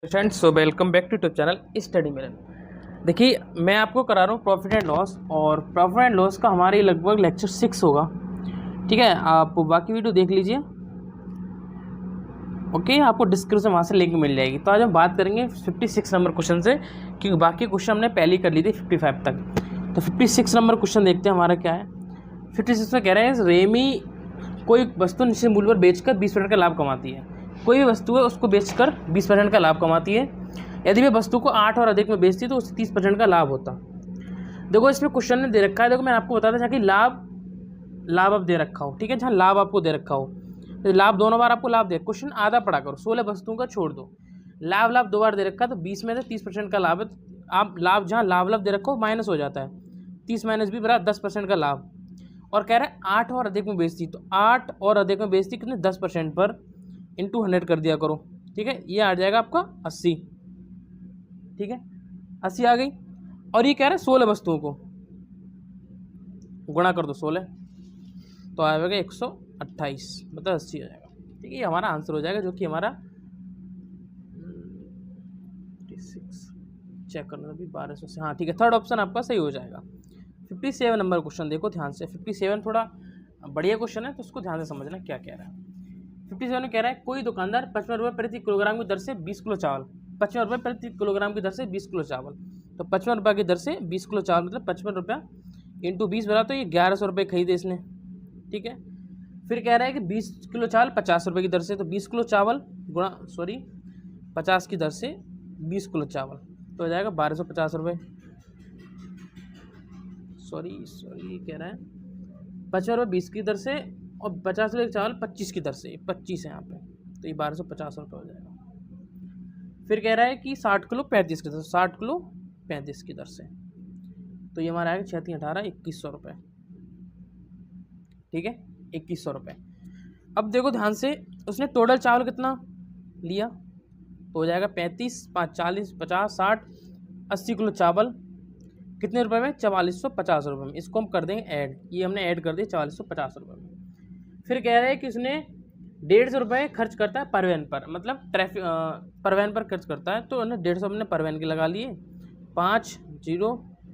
Friends, so welcome back to YouTube channel study Milan. देखिए, मैं आपको करा रहा हूँ प्रॉफिट एंड लॉस, और प्रॉफिट एंड लॉस का हमारे लगभग लेक्चर 6 होगा। ठीक है, आप बाकी वीडियो देख लीजिए। ओके, आपको डिस्क्रिप्शन वहाँ से लिंक मिल जाएगी। तो आज हम बात करेंगे 56 नंबर क्वेश्चन से, क्योंकि बाकी क्वेश्चन हमने पहले ही कर ली थी 55 तक। तो 56 नंबर क्वेश्चन देखते हैं हमारा क्या है। 56 में कह रहे हैं रेमी कोई वस्तु निश्चित मूल्य पर बेचकर 20% का लाभ कमाती है। कोई भी वस्तु है उसको बेचकर 20% का लाभ कमाती है। यदि वे वस्तु को 8 और अधिक में बेचती तो उससे 30% का लाभ होता। देखो, इसमें क्वेश्चन ने दे रखा है। देखो, मैं आपको बताता था कि लाभ अब दे रखा हो। ठीक है, जहाँ लाभ आपको दे रखा हो, तो लाभ दोनों बार आपको लाभ दे। क्वेश्चन आधा पढ़ा करो, 16 वस्तुओं का छोड़ दो। लाभ दो बार दे रखा है, तो 20 में से 30% का लाभ है। आप लाभ जहाँ लाभ दे रखा हो माइनस हो जाता है, 30 माइनस भी बराबर 10% का लाभ। और कह रहा है 8 और अधिक में बेचती, तो 8 और अधिक में बेचती कितने 10% पर इंटू 100 कर दिया करो। ठीक है, ये आ जाएगा आपका 80। ठीक है, 80 आ गई। और ये कह रहा है 16 वस्तुओं को गुणा कर दो 16, तो आ जाएगा 128, मतलब 80 आ जाएगा। ठीक है, ये हमारा आंसर हो जाएगा, जो कि हमारा 56 चेक करना अभी 1200 से। हाँ ठीक है, थर्ड ऑप्शन आपका सही हो जाएगा। 57 नंबर क्वेश्चन देखो ध्यान से। 57 थोड़ा बढ़िया क्वेश्चन है, तो उसको ध्यान से समझना क्या कह रहा है। 57 में कह रहा है कोई दुकानदार 55 रुपये प्रति किलोग्राम की दर से 20 किलो चावल, 55 रुपये प्रति किलोग्राम की दर से 20 किलो चावल, तो 55 रुपये की दर से 20 किलो चावल मतलब 55 रुपया इंटू 20 बना, तो ये 1100 रुपये खरीदे इसने। ठीक है, फिर कह रहा है कि 20 किलो चावल 50 रुपये की दर से, तो 20 किलो चावल गुणा 50 की दर से 20 किलो चावल, तो हो जाएगा 1250 रुपये। सॉरी कह रहा है 55 रुपये 20 की दर से, और 50 रुपये चावल 25 की दर से, 25 है यहाँ पे, तो ये 1250 रुपये हो जाएगा। फिर कह रहा है कि 60 किलो 35 की दर से, 60 किलो 35 की दर से, तो ये हमारा आएगा 36 18 2100 रुपये। ठीक है, 2100 रुपये। अब देखो ध्यान से, उसने टोटल चावल कितना लिया, तो हो जाएगा 35 5 40 50 60 80 किलो चावल कितने रुपए में, 4450 रुपये में। इसको हम कर देंगे ऐड, ये हमने ऐड कर दिया 4450 रुपये में। फिर कह रहे हैं कि उसने 150 रुपये खर्च करता है पर वैन पर, मतलब ट्रैफिक पर वैन पर खर्च करता है, तो 150 हमने पर वैन के लगा लिए। 5 0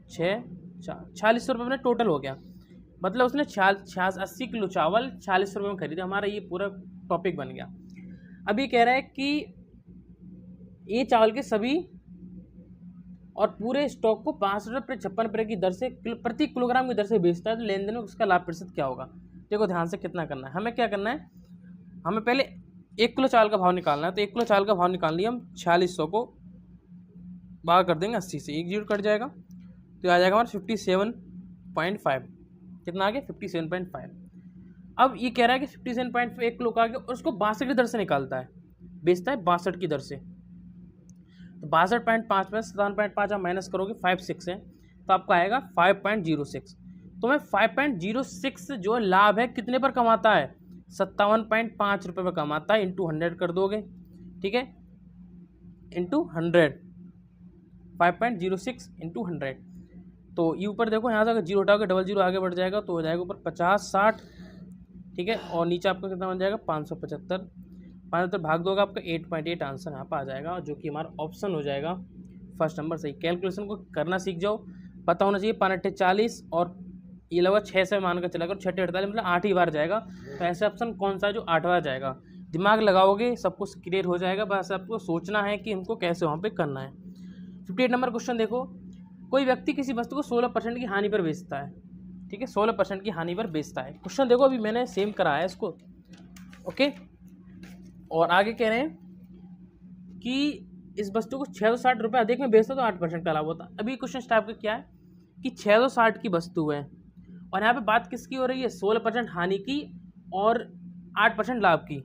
6 4600 रुपये में टोटल हो गया। मतलब उसने 80 किलो चावल 40 रुपये में खरीदा। हमारा ये पूरा टॉपिक बन गया। अभी कह रहा है कि ये चावल के सभी और पूरे स्टॉक को 5 रुपये 56 रुपये की दर से प्रति किलोग्राम की दर से बेचता है, तो लेन देन में उसका लाभ प्रतिशत क्या होगा। देखो ध्यान से, कितना करना है हमें, क्या करना है, हमें पहले 1 किलो चावल का भाव निकालना है। तो 1 किलो चावल का भाव निकाल लिया हम, 4600 को भाग कर देंगे 80 से, 1 जीरो कट जाएगा, तो आ जाएगा हमारा 57.5। कितना आ गया 57.5। अब ये कह रहा है कि 57.5 1 किलो का आ गया, और उसको 62 की दर से निकालता है, बेचता है 62 की दर से। तो 62.5 में 57.5 आप माइनस करोगे 56 है, तो आपका आएगा 5.06। तो मैं 5.06 जो लाभ है कितने पर कमाता है, 57.5 रुपये पर कमाता है, इंटू 100 कर दोगे। ठीक है, इंटू 100, 5.06 इंटू 100, तो ये ऊपर देखो, यहाँ से अगर जीरो हटाओगे डबल जीरो आगे बढ़ जाएगा, तो हो जाएगा ऊपर 50 60। ठीक है, और नीचे आपका कितना बन जाएगा 575। 575 भाग दोगे आपका 8.8 आंसर यहाँ पर आ जाएगा, जो कि हमारा ऑप्शन हो जाएगा फर्स्ट नंबर सही। कैलकुलेशन को करना सीख जाओ, पता होना चाहिए 5 40, और ये लगभग 6 से मान कर चला करो, 6 48 मतलब 8 ही बार जाएगा। तो ऐसे ऑप्शन कौन सा है जो 8 बार जाएगा, दिमाग लगाओगे सब कुछ क्लियर हो जाएगा। बस आपको सोचना है कि हमको कैसे वहाँ पे करना है। 58 नंबर क्वेश्चन देखो, कोई व्यक्ति किसी वस्तु को 16% की हानि पर बेचता है। ठीक है, 16% की हानि पर बेचता है। क्वेश्चन देखो, अभी मैंने सेम कराया है इसको। ओके, और आगे कह रहे हैं कि इस वस्तु को 660 रुपये अधिक में बेचता तो 8% का लाभ होता। अभी क्वेश्चन स्टार्ट का क्या है कि 660 की वस्तु है, और यहाँ पे बात किसकी हो रही है, 16% हानि की और 8% लाभ की।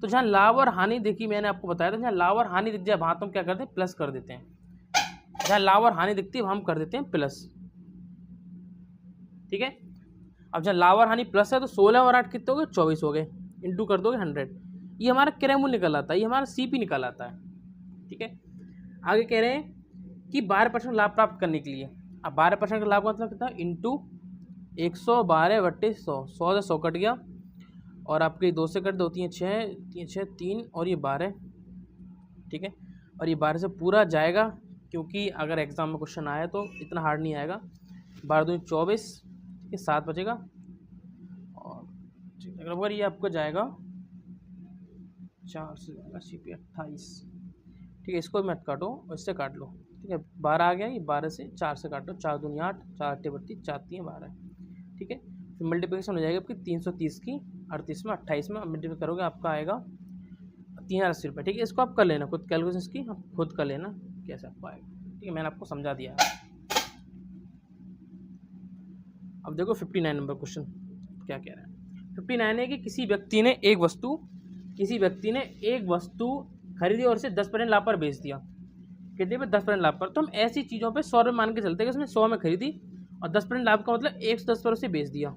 तो जहाँ लाभ और हानि देखी, मैंने आपको बताया था, जहाँ लाभ और हानि दिख जाए वहाँ तो हम क्या करते हैं, प्लस कर देते हैं। जहाँ लाभ और हानि दिखती है वहाँ हम कर देते हैं प्लस। ठीक है, अब जहाँ लाभ और हानि प्लस है, तो 16 और 8 कितने हो गए, 24 हो गए, इंटू कर दोगे 100। ये हमारा क्रय मूल्य निकल आता है, ये हमारा CP निकल आता है। ठीक है, आगे कह रहे हैं कि 12% लाभ प्राप्त करने के लिए, अब 12% का लाभ का मतलब कितना, इंटू 112/100, 100 से 100 कट गया, और आपके 2 से कट 2 3 6 3 और ये 12। ठीक है, और ये 12 से पूरा जाएगा, क्योंकि अगर एग्ज़ाम में क्वेश्चन आया तो इतना हार्ड नहीं आएगा। 12 दूनी 24, ये 7 बचेगा, और अगर ये आपको जाएगा 4 से जाएगा CP 28। ठीक है, इसको भी मत काटो और इससे काट लो। ठीक है, 12 आ गया, ये 12 से 4 से काटो, 4 दूनी 8, 4 8 32, 4 3 12। ठीक है, फिर मल्टीप्लिकेशन हो जाएगी आपकी 330 की 38 में 28 में मल्टीप्लाई करोगे आपका आएगा 3080 रुपये। ठीक है, इसको आप कर लेना खुद, कैलकुलेशन इसकी आप खुद कर लेना कैसे आपको आएगा। ठीक है, मैंने आपको समझा दिया है। अब देखो 59 नंबर क्वेश्चन क्या कह रहा है। 59 है कि किसी व्यक्ति ने एक वस्तु खरीदी और इसे 10% लाभ पर बेच दिया। कितने पे? 10% लाभ पर। तो हम ऐसी चीज़ों पे 100 रुपये मान के चलते हैं कि उसने 100 में खरीदी और 10% लाभ का मतलब 110 पर उसे बेच दिया,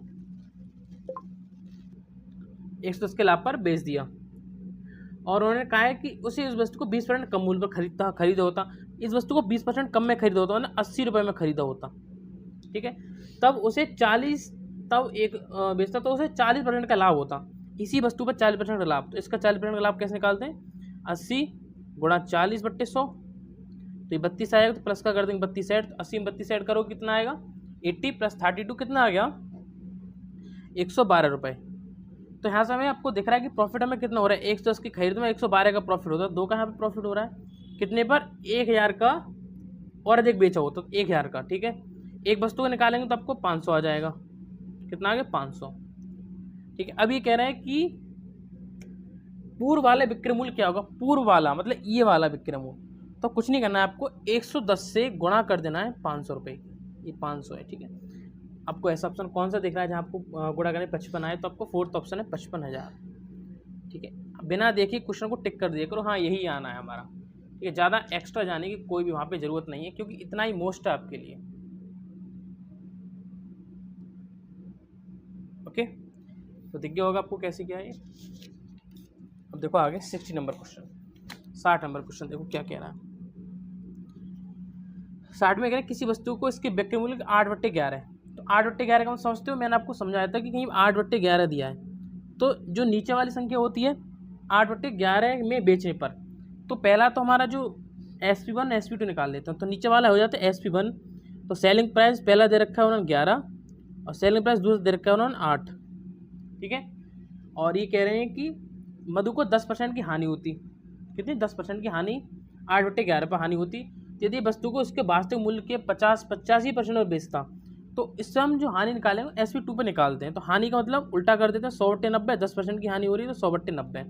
110 के लाभ पर बेच दिया। और उन्होंने कहा है कि उसे इस वस्तु को 20% कम मूल्य पर खरीदा होता, इस वस्तु को 20% कम में खरीदा होता, ना 80 रुपये में खरीदा होता। ठीक है, तब उसे 40 तब एक बेचता तो उसे 40% का लाभ होता, इसी वस्तु पर 40% का लाभ। तो इसका 40% का लाभ कैसे निकालते हैं? 80 गुणा 40/100, तो ये 32 आएगा, तो प्लस का कर देंगे 32 ऐड, 80 में 32 ऐड करो कितना आएगा? 80 + 32 कितना आ गया? 112 रुपये। तो यहाँ से हमें आपको दिख रहा है कि प्रॉफिट हमें कितना हो रहा है, 110 की खरीद में 112 का प्रॉफिट होता है, 2 का यहाँ पे प्रॉफिट हो रहा है कितने पर? 1000 का और अधिक बेचा हो तो 1000 का। ठीक है, एक वस्तु को निकालेंगे तो आपको 500 आ जाएगा, कितना आ गया? 500। ठीक है, अब ये कह रहे हैं कि पूर्व वाले विक्रय मूल्य क्या होगा? पूर्व वाला मतलब ये वाला विक्रय मूल्य, तो कुछ नहीं करना है आपको, 110 से गुणा कर देना है 500 रुपये, ये 500 है। ठीक है, आपको ऐसा ऑप्शन कौन सा दिख रहा है जहाँ आपको गुणा करने 55 आए? तो आपको फोर्थ ऑप्शन है 55,000। ठीक है, बिना देखे क्वेश्चन को टिक कर दिया करो, हाँ यही आना है हमारा। ठीक है, ज़्यादा एक्स्ट्रा जाने की कोई भी वहाँ पे ज़रूरत नहीं है, क्योंकि इतना ही मोस्ट है आपके लिए। ओके, तो दिख गया होगा आपको कैसे क्या है। अब देखो आगे 60 नंबर क्वेश्चन, 60 नंबर क्वेश्चन देखो क्या कह रहा है। 60 में कह रहे हैं किसी वस्तु को इसके विक्रय मूल्य 8/11 है। तो 8/11 का मतलब समझते हो, मैंने आपको समझाया था कि कहीं 8/11 दिया है, तो जो नीचे वाली संख्या होती है 8/11 में बेचने पर, तो पहला तो हमारा जो SP1 SP2 निकाल लेते हैं, तो नीचे वाला हो जाता है SP1। तो सेलिंग प्राइस पहला दे रखा है उन्होंने 11 और सेलिंग प्राइस दूसरा दे रखा है उन्होंने 8। ठीक है, और ये कह रहे हैं कि मधु को 10% की हानि होती, कितनी? 10% की हानि, 8/11 पर हानि होती। यदि वस्तु को उसके वास्तविक मूल्य के 85% में बेचता, तो इससे हम जो हानि निकालेंगे SP2 पे निकालते हैं। तो हानि का मतलब उल्टा कर देते हैं, 100/90, 10% की हानि हो रही है तो 100/90।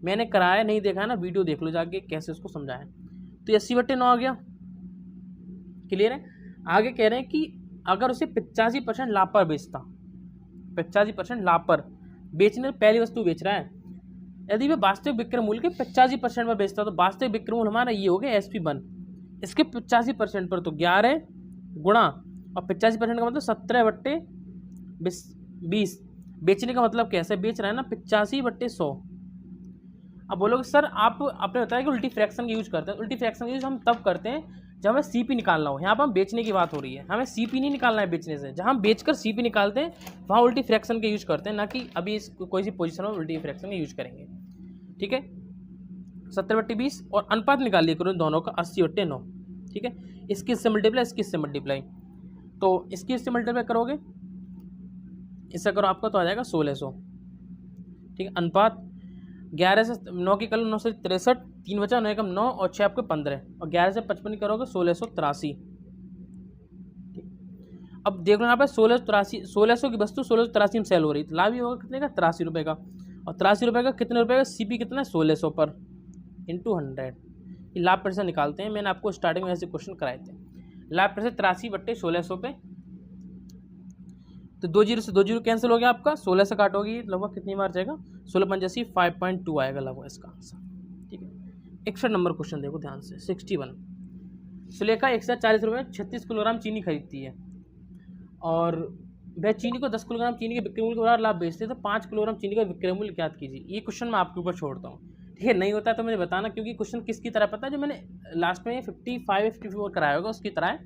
मैंने कराया नहीं, देखा है ना, वीडियो देख लो जाके कैसे उसको समझाएं। तो 80/9 आ गया, क्लियर है। आगे कह रहे हैं कि अगर उसे 85% लाभ पर बेचता, 85% लाभ पर बेचने, पहली वस्तु बेच रहा है, यदि वह वास्तविक विक्रय मूल्य के 85% में बेचता, तो वास्तविक विक्रय मूल्य हमारा ये हो गया SP1, इसके 85% पर तो 11 गुणा और 85% का मतलब 17/20। बेचने का मतलब कैसे बेच रहा है ना, 85/100। अब बोलोगे सर आप आपने बताया कि उल्टी फ्रैक्शन का यूज करते हैं। उल्टी फ्रैक्शन का यूज हम तब करते हैं जब हमें CP निकालना हो। यहाँ पर हम बेचने की बात हो रही है, हमें CP नहीं निकालना है बेचने से। जहाँ हम बेचकर CP निकालते हैं वहाँ उल्टी फ्रैक्शन का यूज करते हैं, ना कि अभी इस कोई सी पोजीशन में उल्टी फ्रैक्शन का यूज करेंगे। ठीक है, 70/20 और अनुपात निकाल लिया करो दोनों का, 80/9। ठीक है, इसकी इससे मल्टीप्लाई, इसकी इससे मल्टीप्लाई, तो इसकी इससे मल्टीप्लाई करोगे, इससे करो आपका तो आ जाएगा 1600। ठीक है, अनुपात 11 से 9 की कल 9 से 63, 3 बचा, 9 एकम 9 और 6 आपके 15, और 11 से 55 करोगे 1683। अब देख लो यहाँ पे 1600 की वस्तु 1683 में सेल हो रही, तो लाभ ही होगा कितने का? 83 रुपये का। और 83 रुपये का कितने रुपये का? CP कितना है? 1600 पर इंटू 100। ये लाभ पैसा निकालते हैं, मैंने आपको स्टार्टिंग में ऐसे क्वेश्चन कराए थे। लाभ पैसा 83/1600 पे, तो 2 जीरो से 2 जीरो कैंसिल हो गया आपका, 16 से काटोगी लगभग कितनी बार जाएगा? 16×5 5.2 आएगा लगभग इसका आंसर। ठीक है, 61 नंबर क्वेश्चन देखो ध्यान से, 61। सुलेखा 140 रुपये में 36 किलोग्राम चीनी खरीदती है, और वह चीनी को 10 किलोग्राम चीनी के विक्रय मूल्य के बराबर लाभ बेचते हैं, तो 5 किलोग्राम चीनी का विक्रय मूल्य ज्ञात कीजिए। ये क्वेश्चन मैं आपके ऊपर छोड़ता हूँ। ठीक है, नहीं होता तो मुझे बताना, क्योंकि क्वेश्चन किसकी तरह पता है, जो मैंने लास्ट में 55-54 कराया होगा उसकी तरह।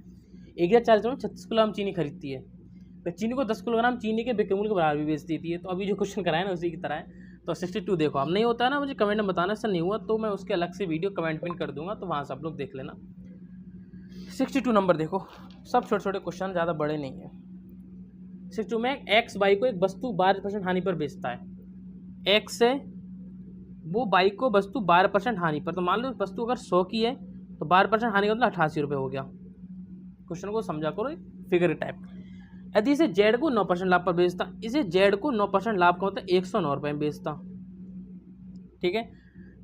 140 रुपये में 36 किलोग्राम चीनी खरीदती है, वह चीनी को 10 किलोग्राम चीनी के विक्रय मूल्य के बराबर भी बेच देती है। तो अभी जो क्वेश्चन कराया ना उसी की तरह है, तो तो 62 देखो, अब नहीं होता है ना, मुझे कमेंट में बताना सर नहीं हुआ तो मैं उसके अलग से वीडियो कमेंट पिन कर दूंगा, तो वहाँ से आप लोग देख लेना। 62 नंबर देखो, सब छोटे छोटे क्वेश्चन, ज़्यादा बड़े नहीं है। 62 में एक्स बाई को एक वस्तु 12% हानि पर बेचता है। एक्स से वो बाई को वस्तु 12% हानि पर, तो मान लो वस्तु अगर 100 की है तो 12% हानि का मतलब 88 रुपये हो गया। क्वेश्चन को समझा करो, फिगर टाइप। यदि इसे जेड को 9% लाभ पर बेचता, इसे जेड को 9% लाभ का मतलब 109 रुपये में बेचता, ठीक है,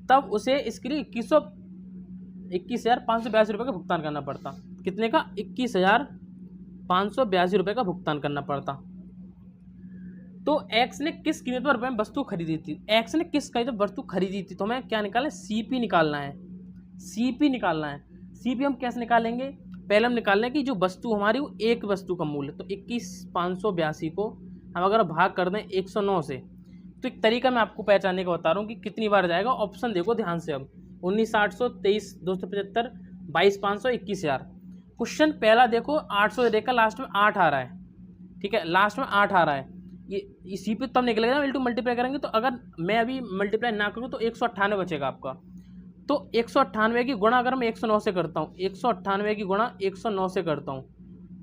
तब उसे इसके लिए 21,582 रुपये का भुगतान करना पड़ता। कितने का? 21,582 रुपये का भुगतान करना पड़ता। तो एक्स ने किस कीमत पर रुपये में वस्तु खरीदी थी? एक्स ने किस कीमत पर वस्तु खरीदी थी, तो हमें क्या निकालना है? सीपी निकालना है। सीपी निकालना है। सीपी हम कैसे निकालेंगे? पहले हम निकाल लें कि जो वस्तु हमारी वो एक वस्तु का मूल्य, तो 21,582 को हम अगर भाग कर दें 109 से, तो एक तरीका मैं आपको पहचानने का बता रहा हूँ कि कितनी बार जाएगा। ऑप्शन देखो ध्यान से, अब 19,800, 23,275, 22,500, 21,000। क्वेश्चन पहला देखो 800 से देखकर लास्ट में 8 आ रहा है, ठीक है, लास्ट में 8 आ रहा है। ये सीपी तब निकलेगा ना इनटू मल्टीप्लाई करेंगे, तो अगर मैं अभी मल्टीप्लाई ना करूँ तो 198 बचेगा आपका। तो 198 की गुणा अगर मैं 109 से करता हूँ, 198 की गुणा 109 से करता हूँ,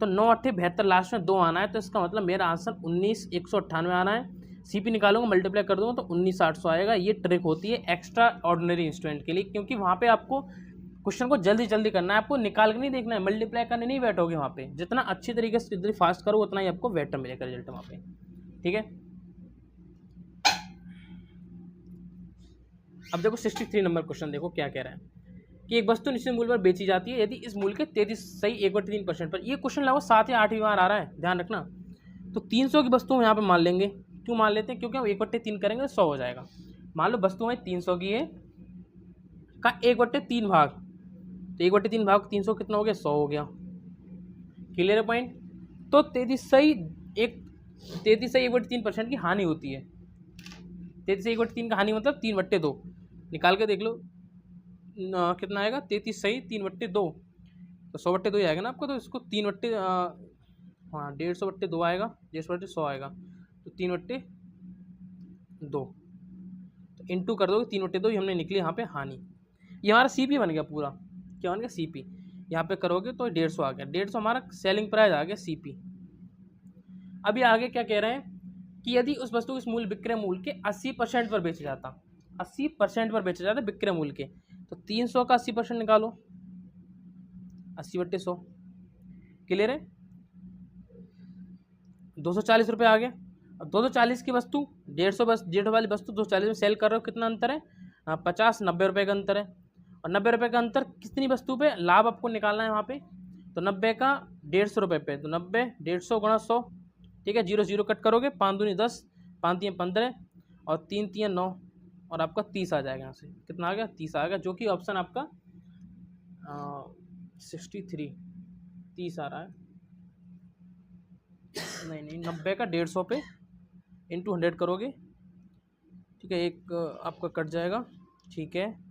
तो 9 8 72, लास्ट में 2 आना है, तो इसका मतलब मेरा आंसर 19,198 आना है। सीपी निकालूंगा, मल्टीप्लाई कर दूंगा तो 19,800 आएगा। ये ट्रिक होती है एक्स्ट्रा ऑर्डिनरी इंस्ट्रूमेंट के लिए, क्योंकि वहाँ पे आपको क्वेश्चन को जल्दी जल्दी करना है, आपको निकाल के नहीं देखना है, मल्टीप्लाई करने नहीं बैठोगे वहाँ पे। जितना अच्छी तरीके से जितनी फास्ट करो उतना ही आपको बेटर मिलेगा रिजल्ट वहाँ पे, ठीक है। अब देखो 63 नंबर क्वेश्चन देखो क्या कह रहा है कि एक वस्तु निश्चित मूल्य पर बेची जाती है यदि इस मूल्य के 33.3% पर। ये क्वेश्चन लगभग 7 या 8 बार आ रहा है, ध्यान रखना। तो 300 की वस्तु हम यहाँ पे मान लेंगे। क्यों मान लेते हैं? क्योंकि हम 1/3 करेंगे तो 100 हो जाएगा। मान लो वस्तु हमें 300 की है का 1/3 भाग, तो 1/3 भाग 300 कितना हो गया? 100 हो गया। क्लियर है पॉइंट? तो 33.1% की हानि होती है। 33.1 का हानि मतलब 3/2। निकाल के देख लो कितना आएगा? 33.3/2, तो 100/2 ही आएगा ना आपको। तो इसको 3/, हाँ 150/2 आएगा, 150/100 आएगा, तो 3/2, तो इंटू कर दोगे 3/2 ही हमने निकली यहाँ पे हानि। ये हमारा सीपी बन गया पूरा। क्या बन गया? सीपी। यहाँ पे करोगे तो 150 आ गया। 150 हमारा सेलिंग प्राइस आ गया, सीपी। अभी आगे क्या कह रहे हैं कि यदि उस वस्तु के मूल्य विक्रय मूल्य के 80% पर बेचा जाता, 80% पर बेचा जाता विक्रय मूल्य के, तो 300 का 80% निकालो, 80/100। क्लियर है? 240 रुपये आ गया। अब 240 की वस्तु 150 वाली वस्तु 240 में सेल कर रहे हो, कितना अंतर है? 50-90 रुपये का अंतर है। और 90 रुपये का अंतर कितनी वस्तु पे लाभ आपको निकालना है वहाँ पे? तो 90 का 150 रुपये पे, तो 90 150 गुणा 100, ठीक है, 0 0 कट करोगे, 5 दूनी 10, 5 3 15 और 3 3 9, और आपका 30 आ जाएगा। यहाँ से कितना आ गया? 30 आ गया, जो कि ऑप्शन आपका 63 30 आ रहा है। नहीं 90 का 150 पे इंटू 100 करोगे, ठीक है, एक आपका कट जाएगा, ठीक है,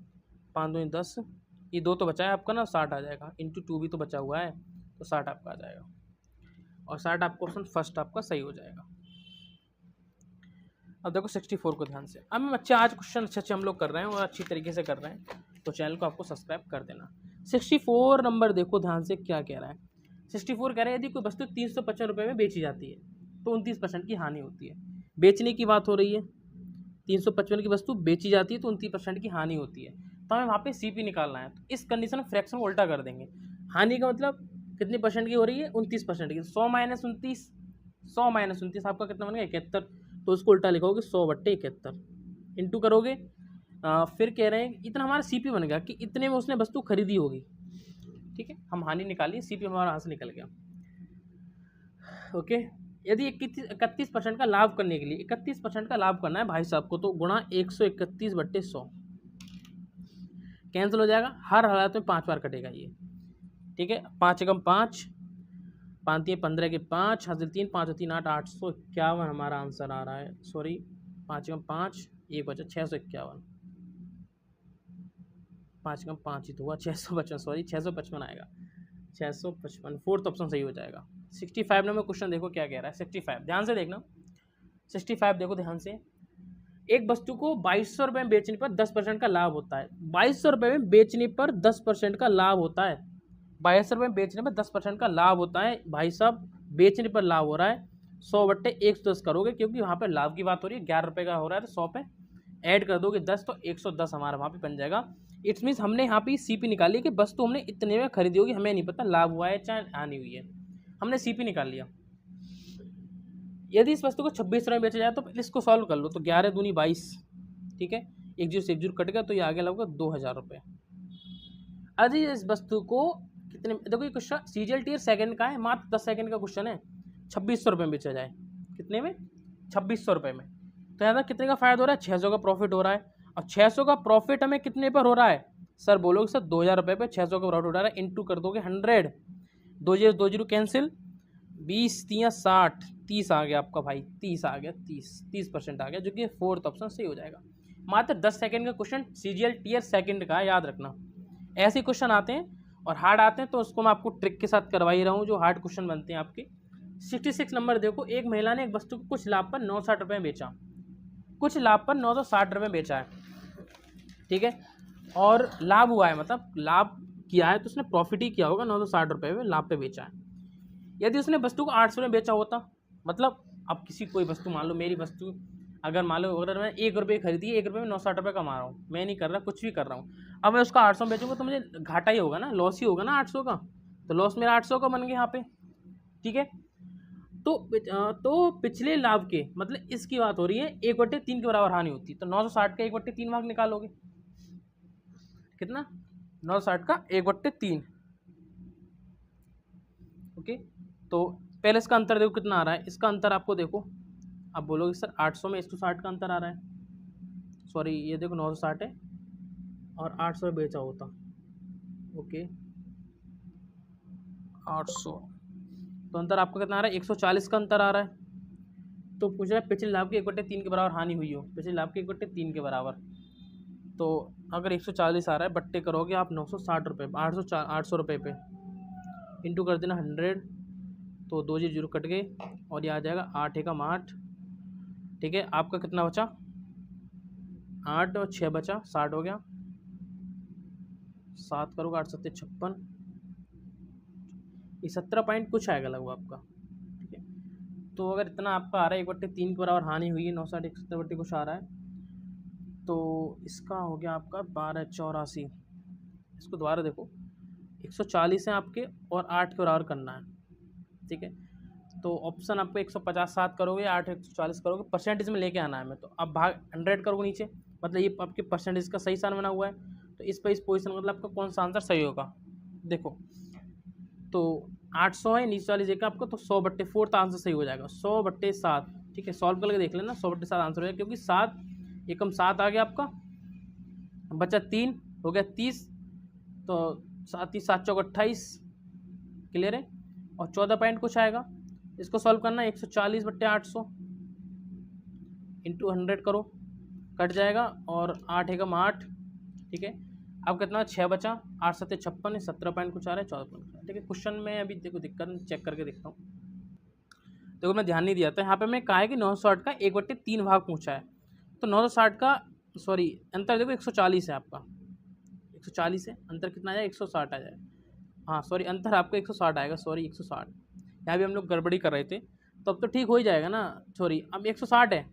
5 दूनी 10, ये 2 तो बचा है आपका ना, 60 आ जाएगा। इंटू 2 भी तो बचा हुआ है, तो 60 आपका आ जाएगा, और 60 आपका ऑप्शन फर्स्ट आपका सही हो जाएगा। अब देखो 64 को ध्यान से। अब हम आज क्वेश्चन अच्छे हम लोग कर रहे हैं और अच्छी तरीके से कर रहे हैं, तो चैनल को आपको सब्सक्राइब कर देना। 64 नंबर देखो ध्यान से क्या कह रहा है। 64 कह रहा है यदि कोई वस्तु 355 रुपये में बेची जाती है तो 29% की हानि होती है। बेचने की बात हो रही है, 355 की वस्तु बेची जाती है तो 29% की हानि होती है, तो हमें वहाँ पे सीपी निकालना है। तो इस कंडीशन में फ्रैक्शन को उल्टा कर देंगे। हानि का मतलब कितने परसेंट की हो रही है? 29% की। 100 - 29, 100 - 29 आपका कितना बन गया? 71, तो उसको उल्टा लिखोगे 100/71 इंटू करोगे। फिर कह रहे हैं इतना हमारा सीपी बन गया कि इतने में उसने वस्तु खरीदी होगी, ठीक है, हम हानि निकाली, सीपी हमारा हाथ से निकल गया। ओके, यदि 31% का लाभ करने के लिए 31% का लाभ करना है भाई साहब को, तो गुणा 131/100 कैंसिल हो जाएगा। हर हालत में 5 बार कटेगा ये, ठीक है। 5 एकम 5, 5 3 15 के 5, हासिल 3, 5 3 8, 851 हमारा आंसर आ रहा है। सॉरी, 5 एकम 5, 1 बचा 651, 5 एकम 5 ही तो हुआ, 655, सॉरी 655 आएगा, 655, फोर्थ ऑप्शन सही हो जाएगा। 65 नंबर क्वेश्चन देखो क्या कह रहा है। 65 ध्यान से देखना, 65 देखो ध्यान से। एक वस्तु को 2200 रुपये में बेचने पर 10% का लाभ होता है। 2200 रुपये में बेचने पर 10% का लाभ होता है। 2200 रुपये में बेचने पर 10% का लाभ होता है भाई साहब, बेचने पर लाभ हो रहा है 100/110 करोगे, क्योंकि वहाँ पे लाभ की बात हो रही है। 11 रुपये का हो रहा है तो 100 पे ऐड कर दोगे 10 तो 110 हमारा वहाँ पे बन जाएगा। इट्स मीन्स हमने यहाँ पे CP निकाली कि वस्तु हमने इतने में खरीदी होगी, हमें नहीं पता लाभ हुआ है चाहे हानि हुई है, हमने CP निकाल लिया। यदि इस वस्तु को 26 रुपये में बेचा जाए तो इसको सॉल्व कर लो। तो 11 दूनी 22, ठीक है, एक जीरो से एक जीरो कट गया तो ये आगे लगेगा 2000 रुपये। यदि इस वस्तु को कितने, देखो ये क्वेश्चन सीजीएल टीयर सेकंड का है, मात्र 10 सेकंड का क्वेश्चन है, 2600 रुपये में बेचा जाए, कितने में, 2600 रुपये में, तो यहाँ कितने का फायदा हो रहा है, 600 का प्रॉफिट हो रहा है। और 600 का प्रॉफिट हमें कितने पर हो रहा है, सर बोलोगे सर 2000 रुपये पे 600 का प्रॉफिट हो रहा है, इंटू कर दोगे 100, 2 0 कैंसिल, 20 3 60, 30 आ गया आपका भाई, 30 आ गया, 30% आ गया, जो कि फोर्थ ऑप्शन सही हो जाएगा। मात्र 10 सेकंड का क्वेश्चन सीजीएल टीयर सेकंड का, याद रखना। ऐसे क्वेश्चन आते हैं और हार्ड आते हैं तो उसको मैं आपको ट्रिक के साथ करवा ही रहा हूँ, जो हार्ड क्वेश्चन बनते हैं आपके। 66 नंबर देखो, एक महिला ने एक वस्तु को कुछ लाभ पर 960 रुपये में बेचा, कुछ लाभ पर 960 रुपये में बेचा है, ठीक है, और लाभ हुआ है, मतलब लाभ किया है तो उसने प्रॉफिट ही किया होगा, 960 रुपये में लाभ पे बेचा है। यदि उसने वस्तु को 800 में बेचा होता, मतलब अब किसी कोई वस्तु, मान लो मेरी वस्तु अगर मान लो अगर मैं 1 रुपये खरीदी है, 1 रुपये में 960 रुपये कमा रहा हूँ, मैं नहीं कर रहा, कुछ भी कर रहा हूँ, अब मैं उसका 800 में बेचूंगा तो मुझे घाटा ही होगा ना, लॉस ही होगा ना 800 का, तो लॉस मेरा 800 का बन गया यहाँ पे, ठीक है। तो पिछले लाभ के, मतलब इसकी बात हो रही है 1/3 के बराबर हानि होती है, तो 960 का 1/3 भाग निकालोगे, कितना, 960 का 1/3, ओके। तो पहले इसका अंतर देखो कितना आ रहा है, इसका अंतर आपको देखो, आप बोलोगे सर 800 में 160 का अंतर आ रहा है, सॉरी ये देखो 960 है और 800 में बेचा होता, ओके 800, तो अंतर आपका कितना आ रहा है, 140 का अंतर आ रहा है। तो पूछ रहा है पिछले लाभ के 1/3 के बराबर हानि हुई हो, पिछले लाभ के 1/3 के बराबर, तो अगर 140 आ रहा है, बट्टे करोगे आप 960 रुपये, 800 रुपये पे इंटू कर देना 100, तो 2 0 कट गए और ये आ जाएगा 8 एकम 8, ठीक है। आपका कितना बचा, 8 और 6 बचा, 60 हो गया, 7 करोगे 8 7 56, ये 17 पॉइंट कुछ आएगा लगभग आपका, ठीक है। तो अगर इतना आपका आ रहा है 1/3 के बराबर हानि हुई है, 960 170 कुछ आ रहा है, तो इसका हो गया आपका 1284, इसको दोबारा देखो, 140 है आपके और 8 के बराबर करना है, ठीक है। तो ऑप्शन आपको 150 करोगे, 8 140 करोगे, परसेंटेज में लेके आना है मैं, तो अब भाग 100 करोगे नीचे, मतलब ये आपके परसेंटेज का सही स्थान बना हुआ है, तो इस पर इस पोजीशन मतलब आपका कौन सा आंसर सही होगा, देखो तो 800 है नीचे वाली जगह आपको, तो 100/4 आंसर सही हो जाएगा, 100/7, ठीक है। सॉल्व करके देख लेना, 100/7 आंसर हो जाएगा, क्योंकि 7 एकम 7 आ गया आपका, बचा 3 हो गया 30, तो 7 7 चौक 28, क्लियर है। और 14 पॉइंट कुछ आएगा, इसको सॉल्व करना, 140/800 इंटू 100 करो, कट जाएगा, और 8 एकम 8, ठीक है। अब कितना 6 बचा, 8 7 56, 17 पॉइंट कुछ आ रहा है, 14 पॉइंट, ठीक है। क्वेश्चन में अभी देखो दिक्कत चेक करके देखता हूँ, देखो मैं ध्यान नहीं दिया था यहाँ पे, मैं कहा है कि 960 का 1/3 भाग पूछा है, तो 960 का सॉरी अंतर देखो 140 है आपका, 140 है, अंतर कितना आ जाएगा 160 आ जाएगा, हाँ सॉरी अंतर आपका 160 आएगा, सॉरी 160, यहाँ भी हम लोग गड़बड़ी कर रहे थे, तो अब तो ठीक हो ही जाएगा ना, सॉरी अब 160 है,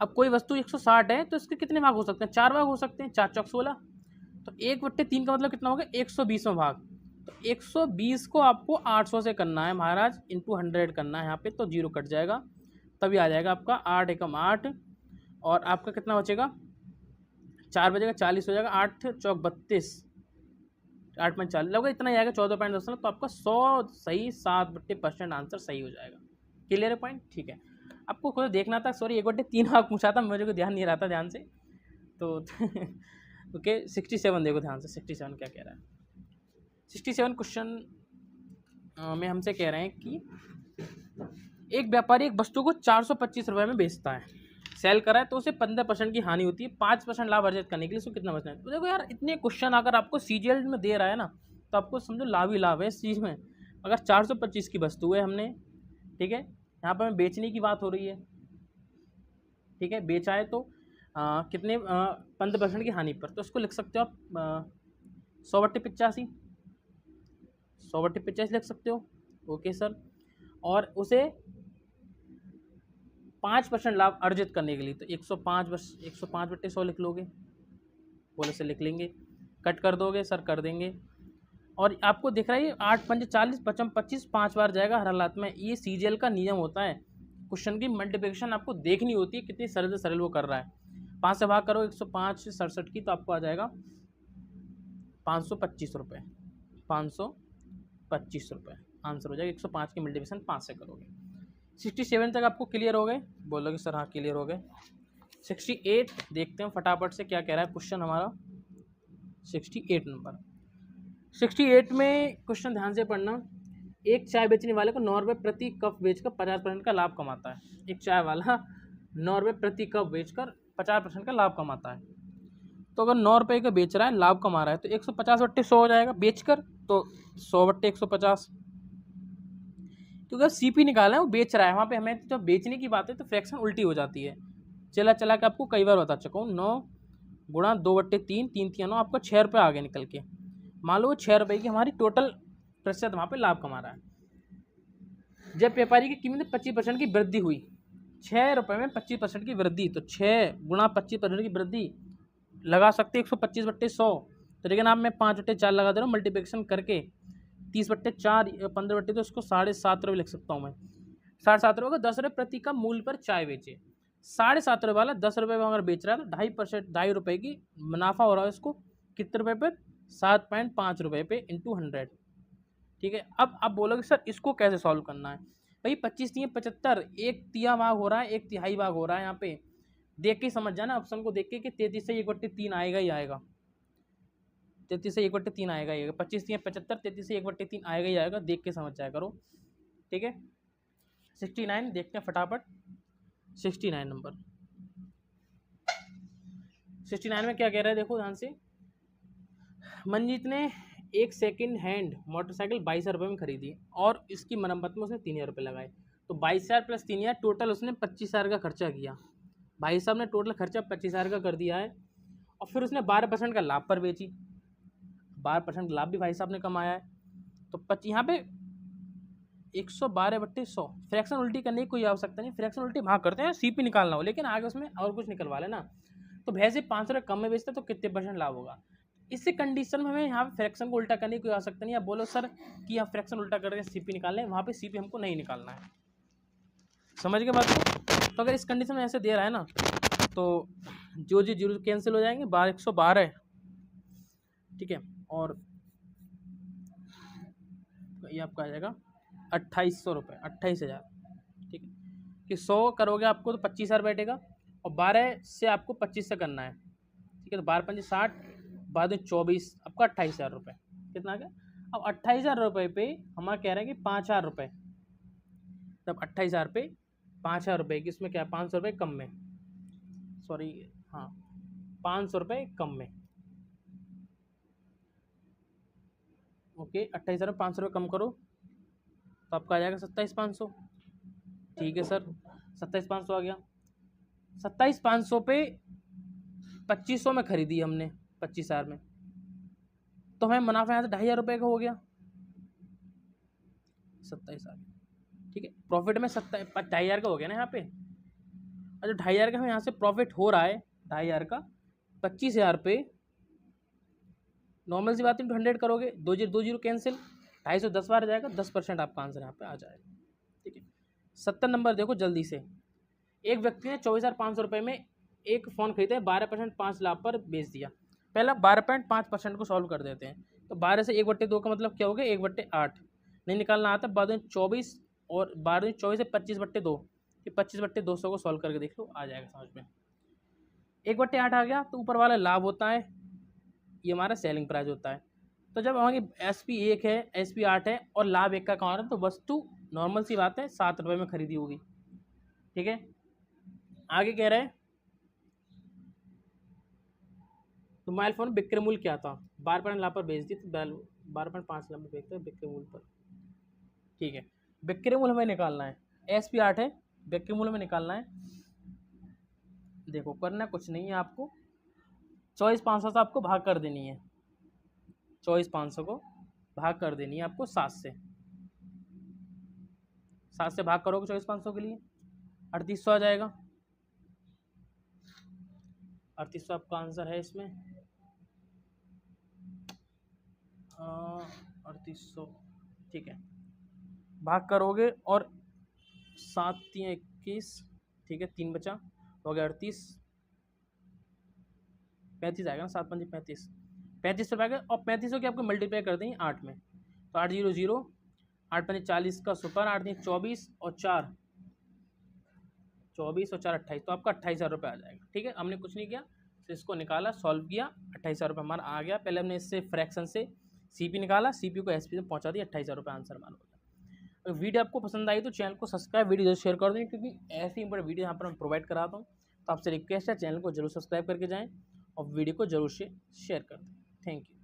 अब कोई वस्तु 160 है तो इसके कितने भाग हो सकते हैं, 4 भाग हो सकते हैं, 4 चौक 16, तो 1/3 का मतलब कितना होगा 120वां भाग, तो 120 को आपको 800 से करना है महाराज, इंटू 100 करना है यहाँ पे, तो 0 कट जाएगा, तभी आ जाएगा आपका 8 एकम 8, और आपका कितना बचेगा 4 बचेगा, 40 हो जाएगा, 8 चौक 32, 8 में 40 लगेगा, इतना ही आएगा 14.10, तो आपका 100 सही, 7% आंसर सही हो जाएगा, क्लियर है पॉइंट, ठीक है। आपको खुद देखना था, सॉरी 1/3 भाग पूछा था, मुझे को ध्यान नहीं रहा था ध्यान से, तो ओके 67 देखो ध्यान से, 67 क्या कह रहा है, 67 क्वेश्चन में हमसे कह रहे हैं कि एक व्यापारी एक वस्तु को 425 रुपये में बेचता है, सेल करा है, तो उसे 15% की हानि होती है, 5% लाभ अर्जित करने के लिए उसको कितना बचना है। तो देखो यार इतने क्वेश्चन अगर आपको सीजीएल में दे रहा है ना, तो आपको समझो लाभ ही लाभ है इस चीज़ में। अगर 425 की वस्तु है हमने, ठीक है, यहाँ पर हमें बेचने की बात हो रही है, ठीक है, बेचा है तो कितने 15% की हानि पर, तो उसको लिख सकते हो आप 100/85, 100/85 लिख सकते हो। Okay sir. और उसे 5% लाभ अर्जित करने के लिए तो 105/100 लिख लोगे, बोले से लिख लेंगे, कट कर दोगे सर, कर देंगे। और आपको दिख रहा है 8 पंजे 40, 55 25, 5 बार जाएगा हर हालात में। ये सीजीएल का नियम होता है, क्वेश्चन की मल्टीप्लिकेशन आपको देखनी होती है कितनी सरल से सरल वो कर रहा है। 5 से भाग करो 105 से 67 की, तो आपको आ जाएगा 525 रुपये, 525 रुपये आंसर हो जाएगा। 105 की मल्टीप्लिकेशन 5 से करोगे। 67 तक आपको क्लियर हो गए, बोलोगे सर हाँ क्लियर हो गए। 68 देखते हैं फटाफट से क्या कह रहा है क्वेश्चन हमारा। 68 नंबर, 68 में क्वेश्चन ध्यान से पढ़ना। एक चाय बेचने वाले को 9 रुपये प्रति कप बेचकर 50% का लाभ कमाता है। एक चाय वाला 9 रुपये प्रति कप बेचकर 50% का लाभ कमाता है। तो अगर 9 रुपये का बेच रहा है, लाभ कमा रहा है, तो 150/100 हो जाएगा बेचकर, तो 100/150। क्योंकि सीपी निकालना है, वो बेच रहा है, वहाँ पे हमें जब बेचने की बात है तो फ्रैक्शन उल्टी हो जाती है। चला के आपको कई बार बता चुका हूँ। 9 गुणा 2/3, 3 3 9, आपका 6 रुपये आगे निकल के। मान लो 6 रुपये की हमारी टोटल प्रतिशत वहाँ पे लाभ कमा रहा है। जब व्यापारी की कीमत में 25% की वृद्धि हुई, 6 रुपये में 25% की वृद्धि, तो 6 गुणा 25% की वृद्धि लगा सकते 125/100। तो लेकिन आप मैं 5/4 लगा दे रहा हूँ मल्टीप्लिकेशन करके, 30/4 15/, तो इसको 7.5 रुपये लिख सकता हूँ मैं। 7.5 रुपये को 10 रुपये प्रति का मूल्य पर चाय बेचे। 7.5 रुपये वाला 10 रुपये में अगर बेच रहा है तो 2.5 रुपये की मुनाफा हो रहा है उसको। कितने रुपये पर? 7.5 रुपये पे इंटू 100। ठीक है, अब आप बोलोगे सर इसको कैसे सॉल्व करना है? भाई 25 3 75, 1/3 भाग हो रहा है, 1/3 भाग हो रहा है। यहाँ पे देख के समझ जाना ऑप्शन को देख के कि 33 से 1/3 आएगा ही आएगा। 33 से 1/3 आएगा ही आएगा। 25 3 75, 33 से 1/3 आएगा ही आएगा, देख के समझ जाया करो। ठीक है, 69 देखते हैं फटाफट। 69 नंबर, 69 में क्या कह रहा है देखो ध्यान से। मंजीत ने एक सेकंड हैंड मोटरसाइकिल 22,000 रुपये में खरीदी और इसकी मरम्मत में उसने 3,000 रुपये लगाए। तो 22,000 प्लस 3,000 टोटल उसने 25,000 का खर्चा किया। भाई साहब ने टोटल खर्चा 25,000 का कर दिया है, और फिर उसने 12% का लाभ पर बेची। 12% लाभ भी भाई साहब ने कमाया है। तो यहाँ पे 112/100। फ्रैक्शन उल्टी करने की कोई आवश्यकता नहीं, फ्रैक्शन उल्टी भाग करते हैं, सीपी निकालना हो, लेकिन आगे उसमें और कुछ निकलवा लेना। तो भैंसे 500 रुपये कम में बेचते तो कितने % लाभ होगा। इसी कंडीशन में हमें यहाँ पे फ्रैक्शन को उल्टा करने की कोई आवश्यकता नहीं है। बोलो सर कि आप फ्रैक्शन उल्टा करके सीपी निकाल लें, वहाँ पे सीपी हमको नहीं निकालना है। समझ के बात को? तो अगर इस कंडीशन में ऐसे दे रहा है ना, तो जो जीरो कैंसिल हो जाएंगे, 112। ठीक है, और ये आपका आ जाएगा 2,800 रुपये, 28,000। ठीक है, कि 100 करोगे आपको तो 25,000 बैठेगा, और 12 से आपको 25 से करना है। ठीक है, तो 12 5 60, 12 24, आपका 28,000 रुपये। कितना आ गया? अब 28,000 रुपये पे हमारा कह रहे हैं कि 5,000 रुपये, तब 28,000 पे 5,000 रुपये की, इसमें क्या 500 रुपये कम में, सॉरी हाँ 500 रुपये कम में। ओके, 28,000 में 500 रुपये कम करो तो आपका आ जाएगा 27,500। ठीक है सर, 27,500 आ गया। 27,500 पे 2500 में खरीदी हमने, 25,000 में, तो हमें मुनाफा यहाँ से 2,500 रुपये का हो गया। 27,000। ठीक है, प्रॉफिट में 2,500 का हो गया ना यहाँ पे। अच्छा 2,500 का हमें यहाँ से प्रॉफिट हो रहा है, 2,500 का 25,000 पे नॉर्मल सी बात है, 100 करोगे, 2 जीरो कैंसिल, 250 10 बार जाएगा, 10% आपका आंसर यहाँ पे आ जाएगा। ठीक है, 70 नंबर देखो जल्दी से। एक व्यक्ति ने 24,500 रुपये में एक फ़ोन खरीदा, 12% 5 लाख पर बेच दिया। पहला 12.5% को सॉल्व कर देते हैं। तो 12 से 1/2 का मतलब क्या हो गया? 1/8 नहीं निकालना आता। 12/24, और 12/24 से 25/2, कि 25/200 को सॉल्व करके देख लो, आ जाएगा समझ में। 1/8 आ गया, तो ऊपर वाला लाभ होता है, ये हमारा सेलिंग प्राइस होता है। तो जब हमारी SP 1 है, SP 8 है, और लाभ 1 का कमा रहा है, तो वस्तु नॉर्मल सी बात है 7 रुपये में खरीदी होगी। ठीक है, आगे कह रहे हैं तो मोबाइल फ़ोन बिक्री मूल्य क्या था? 12% लाभ पर बेच दी, तो 12.5 लाख में बेचते हैं बिक्री मूल्य पर। ठीक है, बिक्री मूल्य हमें निकालना है, SP 8 है, बिक्री मूल्य में निकालना है। देखो करना कुछ नहीं है आपको, 24,500 से आपको भाग कर देनी है, 24,500 को भाग कर देनी है आपको 7 से, 7 से भाग करोगे 24,500 के लिए 3800 आ जाएगा। 3800 आपका आंसर है इसमें, 3800 ठीक है। भाग करोगे और 7 3 21 ठीक है, 3 बचा, हो गया 38, 35 आएगा ना, 7 5 35, 35 रुपये और 3500 की आपको मल्टीप्लाई कर देंगे 8 में, तो 8 0 0, 8 5 40 का सुपर, 8 3 24 और 4 24 और 4 28, तो आपका 28,000 रुपये आ जाएगा। ठीक है, हमने कुछ नहीं किया, तो इसको निकाला, सॉल्व किया, 28,000 रुपये हमारा आ गया। पहले हमने इससे फ्रैक्शन से सीपी निकाला, सीपी को एसपी में पहुंचा दिया, 28,000 रुपये आंसर मान हो गया। अगर वीडियो आपको पसंद आई तो चैनल को सब्सक्राइब, वीडियो जरूर शेयर कर दें, क्योंकि ऐसी इंपॉर्टेंट वीडियो यहाँ पर मैं प्रोवाइड कराता हूँ। तो आपसे रिक्वेस्ट है चैनल को जरूर सब्सक्राइब करके जाएँ और वीडियो को जरूर से शेयर कर दें। Thank you.